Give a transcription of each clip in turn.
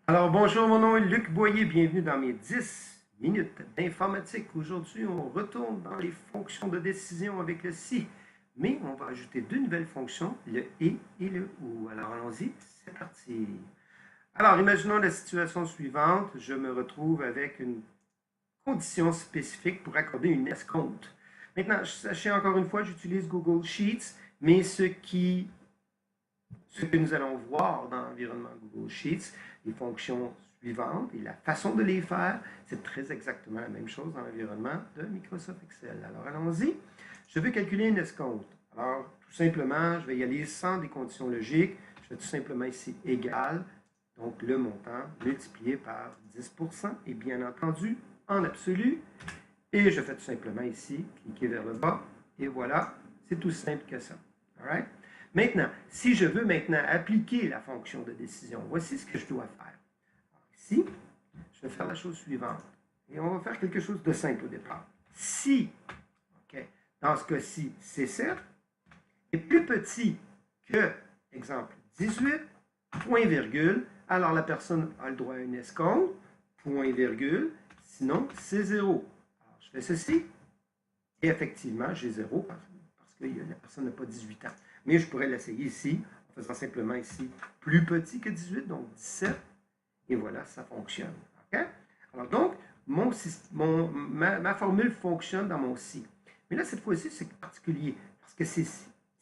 Alors, bonjour, mon nom est Luc Boyer. Bienvenue dans mes 10 minutes d'informatique. Aujourd'hui, on retourne dans les fonctions de décision avec le si, mais on va ajouter deux nouvelles fonctions, le et le ou. Alors, allons-y, c'est parti. Alors, imaginons la situation suivante. Je me retrouve avec une condition spécifique pour accorder une escompte. Maintenant, sachez encore une fois, j'utilise Google Sheets, mais ce que nous allons voir dans l'environnement Google Sheets, les fonctions suivantes et la façon de les faire, c'est très exactement la même chose dans l'environnement de Microsoft Excel. Alors allons-y. Je veux calculer une escompte. Alors tout simplement, je vais y aller sans des conditions logiques. Je vais tout simplement ici égal, donc le montant multiplié par 10% et bien entendu en absolu. Et je fais tout simplement ici, cliquer vers le bas et voilà, c'est tout simple que ça. All right? Maintenant, si je veux maintenant appliquer la fonction de décision, voici ce que je dois faire. Alors, ici, je vais faire la chose suivante. Et on va faire quelque chose de simple au départ. Si, okay, dans ce cas-ci, C7 est plus petit que, exemple, 18, point virgule, alors la personne a le droit à une escompte, point virgule, sinon c'est 0. Alors, je fais ceci, et effectivement, j'ai 0 parce que la personne n'a pas 18 ans. Mais je pourrais l'essayer ici, en faisant simplement ici plus petit que 18, donc 17. Et voilà, ça fonctionne. Okay? Alors donc, ma formule fonctionne dans mon si. Mais là, cette fois-ci, c'est particulier. Parce que si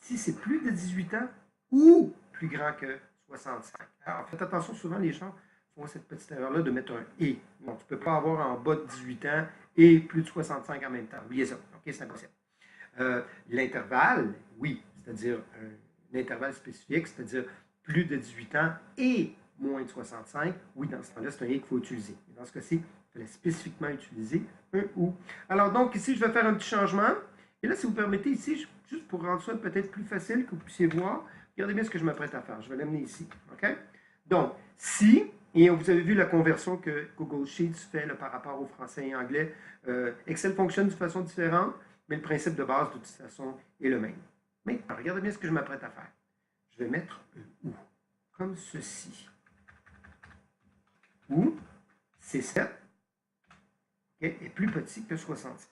c'est plus de 18 ans ou plus grand que 65. Alors, faites attention, souvent les gens font cette petite erreur-là de mettre un et. Donc, tu ne peux pas avoir en bas de 18 ans et plus de 65 en même temps. Oubliez ça. OK, c'est impossible. L'intervalle, oui, c'est-à-dire un intervalle spécifique, c'est-à-dire plus de 18 ans et moins de 65, oui, dans ce temps-là, c'est un et qu'il faut utiliser. Et dans ce cas-ci, il fallait spécifiquement utiliser un ou. Alors donc, ici, je vais faire un petit changement. Et là, si vous permettez, ici, juste pour rendre ça peut-être plus facile, que vous puissiez voir, regardez bien ce que je m'apprête à faire. Je vais l'amener ici. OK? Donc, si, et vous avez vu la conversion que Google Sheets fait là, par rapport au français et anglais, Excel fonctionne de façon différente, mais le principe de base, de toute façon, est le même. Mais regardez bien ce que je m'apprête à faire. Je vais mettre un ou, comme ceci. Ou C7 okay, est plus petit que 65.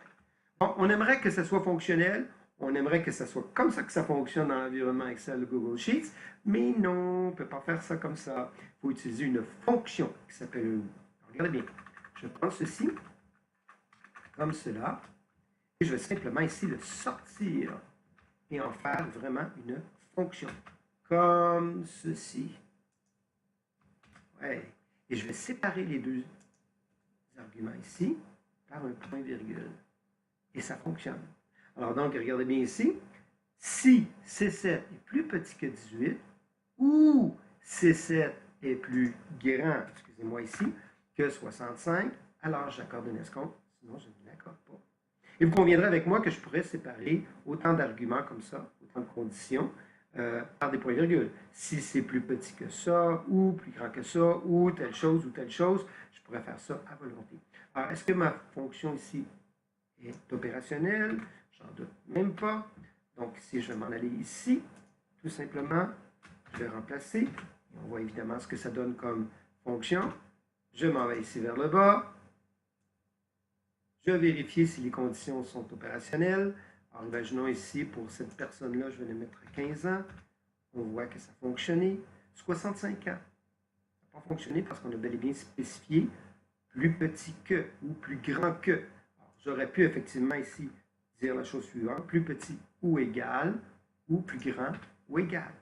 Bon, on aimerait que ça soit fonctionnel, on aimerait que ça soit comme ça que ça fonctionne dans l'environnement Excel de Google Sheets, mais non, on ne peut pas faire ça comme ça. Il faut utiliser une fonction qui s'appelle un ou. Regardez bien, je prends ceci, comme cela, et je vais simplement ici le sortir et en faire vraiment une fonction. Comme ceci. Ouais. Et je vais séparer les deux arguments ici par un point virgule. Et ça fonctionne. Alors donc, regardez bien ici. Si C7 est plus petit que 18 ou C7 est plus grand, excusez-moi ici, que 65, alors j'accorde une escompte, sinon je ne l'accorde pas. Et vous conviendrez avec moi que je pourrais séparer autant d'arguments comme ça, autant de conditions, par des points-virgules. Si c'est plus petit que ça, ou plus grand que ça, ou telle chose, je pourrais faire ça à volonté. Alors, est-ce que ma fonction ici est opérationnelle? J'en doute même pas. Donc, si je vais m'en aller ici, tout simplement, je vais remplacer. Et on voit évidemment ce que ça donne comme fonction. Je m'en vais ici vers le bas. Je vais vérifier si les conditions sont opérationnelles. Alors, imaginons ici, pour cette personne-là, je vais le mettre à 15 ans. On voit que ça a fonctionné. 65 ans. Ça n'a pas fonctionné parce qu'on a bel et bien spécifié plus petit que ou plus grand que. J'aurais pu effectivement ici dire la chose suivante, plus petit ou égal, ou plus grand ou égal.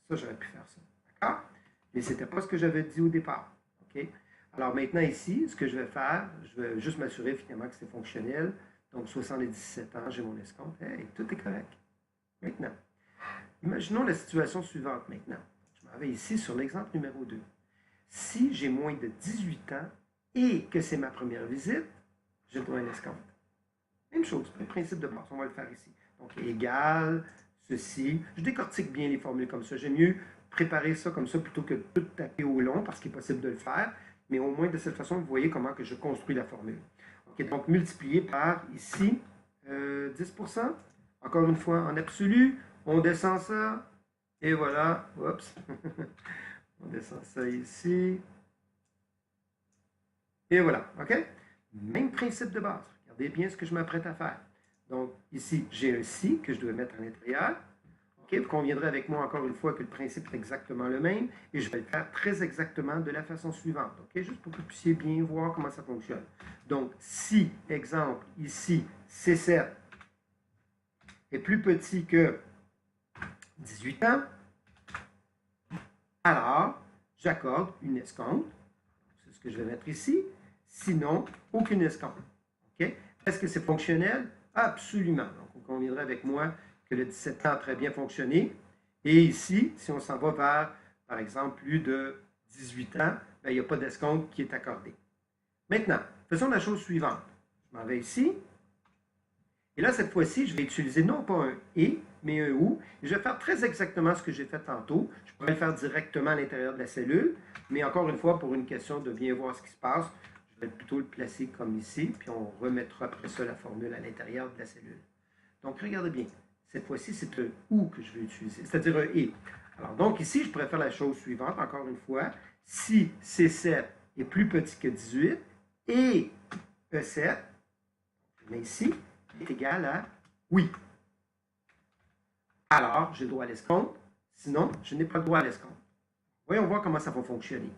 Ça, j'aurais pu faire ça. D'accord? Mais ce n'était pas ce que j'avais dit au départ. OK? Alors maintenant ici, ce que je vais faire, je vais juste m'assurer finalement que c'est fonctionnel. Donc 77 ans, j'ai mon escompte. Hey, tout est correct. Maintenant, imaginons la situation suivante maintenant. Je m'en vais ici sur l'exemple numéro 2. Si j'ai moins de 18 ans et que c'est ma première visite, j'ai le droit à un escompte. Même chose, le principe de base, on va le faire ici. Donc, égal, ceci. Je décortique bien les formules comme ça. J'aime mieux préparer ça comme ça plutôt que de tout taper au long parce qu'il est possible de le faire. Mais au moins, de cette façon, vous voyez comment que je construis la formule. OK, donc, multiplié par, ici, 10%. Encore une fois, en absolu, on descend ça. Et voilà, oups. On descend ça ici. Et voilà, OK? Même principe de base. Regardez bien ce que je m'apprête à faire. Donc, ici, j'ai un si que je dois mettre à l'intérieur. OK? Vous conviendrez avec moi encore une fois que le principe est exactement le même et je vais le faire très exactement de la façon suivante. OK? Juste pour que vous puissiez bien voir comment ça fonctionne. Donc, si, exemple, ici, C7 est plus petit que 18 ans, alors j'accorde une escompte. C'est ce que je vais mettre ici. Sinon, aucune escompte. OK? Est-ce que c'est fonctionnel? Absolument. Donc, vous conviendrez avec moi que le 17 ans a très bien fonctionné. Et ici, si on s'en va vers, par exemple, plus de 18 ans, bien, il n'y a pas d'escompte qui est accordé. Maintenant, faisons la chose suivante. Je m'en vais ici. Et là, cette fois-ci, je vais utiliser non pas un « et », mais un « ou ». Et je vais faire très exactement ce que j'ai fait tantôt. Je pourrais le faire directement à l'intérieur de la cellule, mais encore une fois, pour une question de bien voir ce qui se passe, je vais plutôt le placer comme ici, puis on remettra après ça la formule à l'intérieur de la cellule. Donc, regardez bien. Cette fois-ci, c'est un « ou » que je vais utiliser, c'est-à-dire un « et ». Alors, donc ici, je pourrais faire la chose suivante, encore une fois. Si C7 est plus petit que 18 et E7, je mets ici, est égal à oui. Alors, j'ai le droit à l'escompte. Sinon, je n'ai pas le droit à l'escompte. Voyons voir comment ça va fonctionner.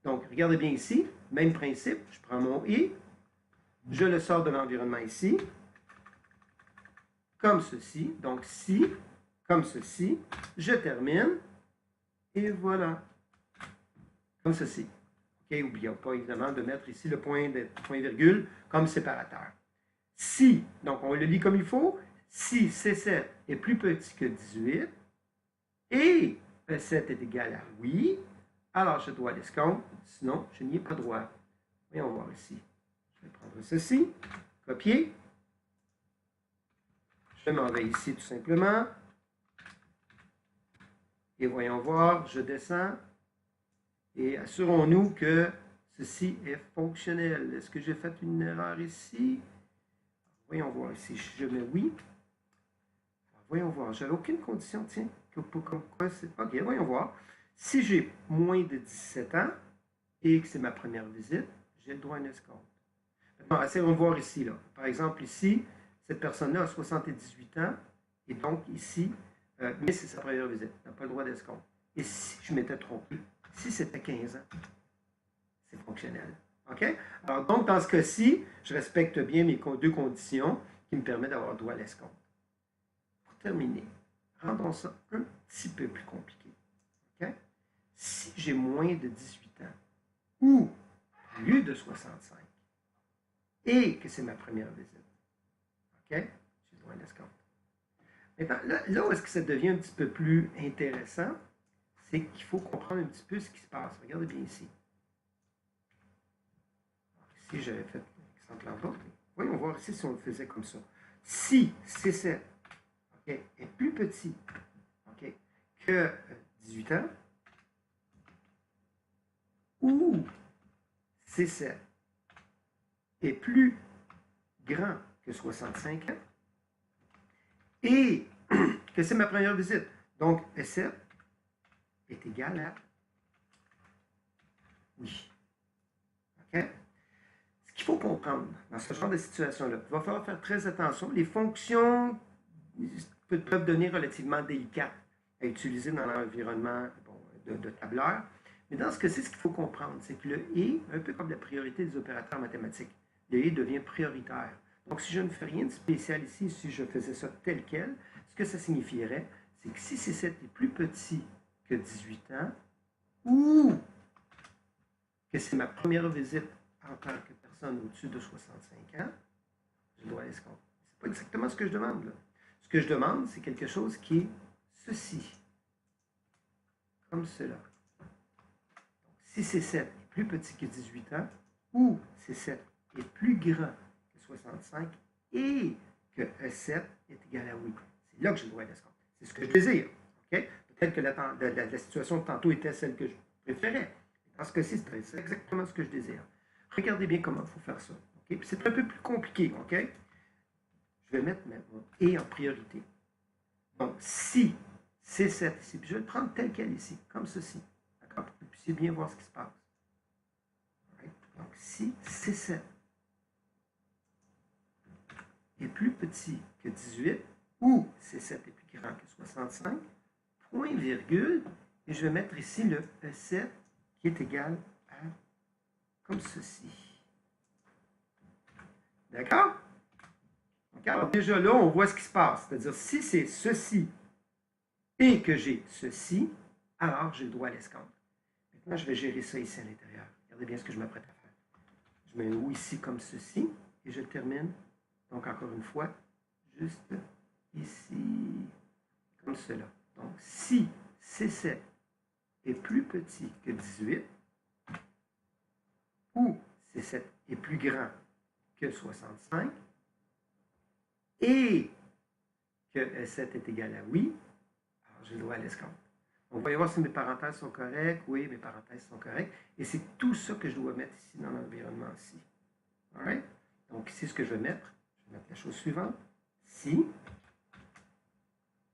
Donc, regardez bien ici, même principe. Je prends mon « et », je le sors de l'environnement ici, comme ceci. Donc, si, comme ceci, je termine, et voilà. Comme ceci. OK, n'oublions pas évidemment de mettre ici le point virgule comme séparateur. Si, donc on le lit comme il faut, si C7 est plus petit que 18 et E7 est égal à oui, alors je dois l'escompte, sinon je n'y ai pas droit. Voyons voir ici. Je vais prendre ceci, copier. Je m'en vais ici tout simplement. Et voyons voir, je descends. Et assurons-nous que ceci est fonctionnel. Est-ce que j'ai fait une erreur ici? Voyons voir ici. Je mets oui. Alors, voyons voir. J'avais aucune condition, tiens. Comme quoi c'est. OK, voyons voir. Si j'ai moins de 17 ans et que c'est ma première visite, j'ai le droit à un escompte. Maintenant, essayons de voir ici. Là. Par exemple, ici, cette personne-là a 78 ans et donc ici, mais c'est sa première visite. Elle n'a pas le droit d'escompte. Et si je m'étais trompé, si c'était 15 ans, c'est fonctionnel. OK? Alors, donc, dans ce cas-ci, je respecte bien mes deux conditions qui me permettent d'avoir droit à l'escompte. Pour terminer, rendons ça un petit peu plus compliqué. OK? Si j'ai moins de 18 ans ou plus de 65 et que c'est ma première visite, OK? J'ai droit à l'escompte. Maintenant, là où est-ce que ça devient un petit peu plus intéressant, c'est qu'il faut comprendre un petit peu ce qui se passe. Regardez bien ici. Ici, j'avais fait l'exemple en bas. Voyons voir ici si on le faisait comme ça. Si C7 okay, est plus petit okay, que 18 ans, ou C7 est plus grand que 65 ans, et que c'est ma première visite. Donc, S7 est égal à oui. OK? Ce qu'il faut comprendre dans ce genre de situation-là, il va falloir faire très attention. Les fonctions peuvent devenir relativement délicates à utiliser dans l'environnement de tableur. Mais dans ce cas-ci, ce qu'il faut comprendre, c'est que le « et », un peu comme la priorité des opérateurs mathématiques, le « et » devient prioritaire. Donc, si je ne fais rien de spécial ici, si je faisais ça tel quel, ce que ça signifierait, c'est que si C7 est plus petit que 18 ans, ou que c'est ma première visite en tant que personne au-dessus de 65 ans, je dois l'escompte. Ce n'est pas exactement ce que je demande. Là. Ce que je demande, c'est quelque chose qui est ceci. Comme cela. Donc, si C7 est plus petit que 18 ans, ou C7 est plus grand que 65, et que E7 est égal à oui. C'est là que je dois l'escompte. C'est ce que je désire. Okay? Peut-être que la situation de tantôt était celle que je préférais. Dans ce cas-ci, c'est exactement ce que je désire. Regardez bien comment il faut faire ça. Okay? Puis c'est un peu plus compliqué. Okay? Je vais mettre mon « et » en priorité. Donc, si C7 ici, puis je vais le prendre tel quel ici, comme ceci. D'accord? Pour que vous puissiez bien voir ce qui se passe. Right? Donc, Donc, si C7 est plus petit que 18, ou C7 est plus grand que 65, point virgule, et je vais mettre ici le E7 qui est égal à comme ceci. D'accord? Alors déjà là, on voit ce qui se passe. C'est-à-dire, si c'est ceci et que j'ai ceci, alors j'ai le droit à l'escompte. Maintenant, je vais gérer ça ici à l'intérieur. Regardez bien ce que je m'apprête à faire. Je mets un ou ici comme ceci et je termine. Donc, encore une fois, juste ici, comme cela. Donc, si C7 est plus petit que 18, ou C7 est plus grand que 65, et que S7 est égal à oui, alors j'ai le droit à l'escompte. On va y voir si mes parenthèses sont correctes. Oui, mes parenthèses sont correctes. Et c'est tout ça que je dois mettre ici dans l'environnement-ci. Alright? Donc ici, ce que je vais mettre la chose suivante. Si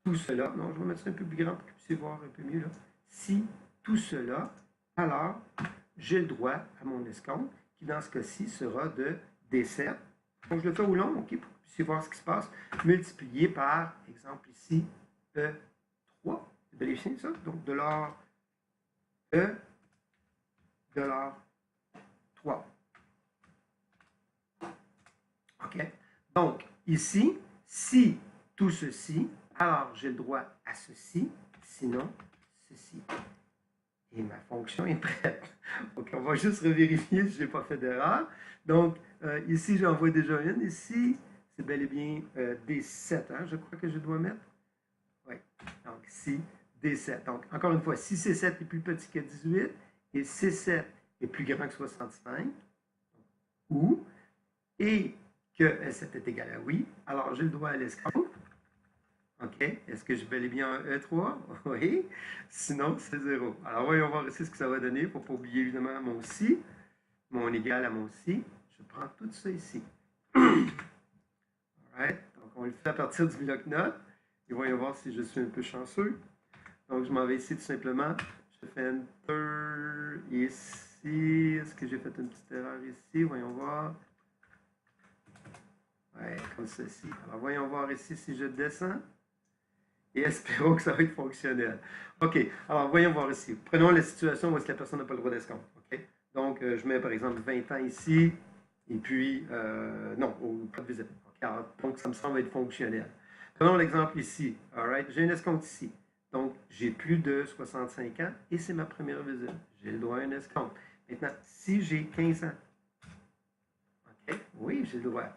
tout cela, non, je vais mettre ça un peu plus grand pour que vous puissiez voir un peu mieux là. Si tout cela, alors j'ai le droit à mon escompte, qui dans ce cas-ci sera de D7. Donc je le fais au long, ok, pour que vous puissiez voir ce qui se passe, multiplié par, exemple ici, E3. Vous vérifiez ça? Donc de l'or E, de l'or 3. OK? Donc, ici, si tout ceci, alors j'ai le droit à ceci, sinon ceci. Et ma fonction est prête. Donc, on va juste revérifier si je n'ai pas fait d'erreur. Donc, ici, j'en vois déjà une. Ici, c'est bel et bien D7, hein, je crois que je dois mettre. Oui. Donc, ici, D7. Donc, encore une fois, si C7 est plus petit que 18 et C7 est plus grand que 65, ou, et que S7 est égal à oui, alors j'ai le droit à l'escompte. OK. Est-ce que j'ai bel et bien un E3? Oui. Sinon, c'est 0. Alors, voyons voir ici ce que ça va donner. Il ne faut pas oublier évidemment mon si, mon égal à mon si. Je prends tout ça ici. Alright. Donc, on le fait à partir du bloc-notes. Et voyons voir si je suis un peu chanceux. Donc, je m'en vais ici tout simplement. Je fais Enter ici. Est-ce que j'ai fait une petite erreur ici? Voyons voir. Ouais, comme ceci. Alors, voyons voir ici si je descends. Et espérons que ça va être fonctionnel. OK. Alors, voyons voir ici. Prenons la situation où est-ce que la personne n'a pas le droit d'escompte. OK? Donc, je mets par exemple 20 ans ici. Et puis, non, pas de visite. Okay? Alors, donc, ça me semble être fonctionnel. Prenons l'exemple ici. All right? J'ai un escompte ici. Donc, j'ai plus de 65 ans et c'est ma première visite. J'ai le droit à un escompte. Maintenant, si j'ai 15 ans, OK? Oui, j'ai le droit.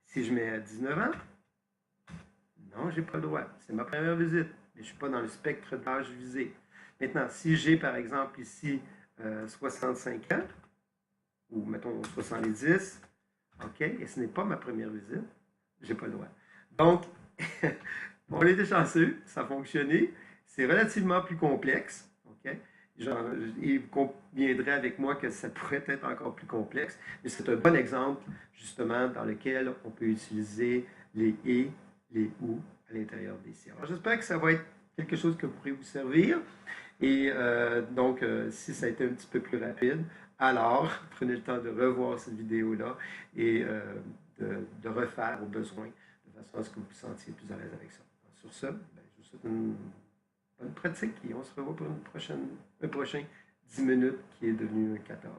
Si je mets 19 ans, non, je n'ai pas le droit. C'est ma première visite, mais je ne suis pas dans le spectre d'âge visé. Maintenant, si j'ai par exemple ici 65 ans, ou mettons 70, OK, et ce n'est pas ma première visite, je n'ai pas le droit. Donc, on était chanceux, ça a fonctionné. C'est relativement plus complexe, OK? Il conviendrait avec moi que ça pourrait être encore plus complexe, mais c'est un bon exemple, justement, dans lequel on peut utiliser les « et », les « ou » à l'intérieur des si. Alors, j'espère que ça va être quelque chose que pourrait vous servir. Et donc, si ça a été un petit peu plus rapide, alors prenez le temps de revoir cette vidéo-là et de refaire au besoin, de façon à ce que vous vous sentiez plus à l'aise avec ça. Sur ce, je vous souhaite une bonne pratique et on se revoit pour un prochain 10 minutes qui est devenu un 14.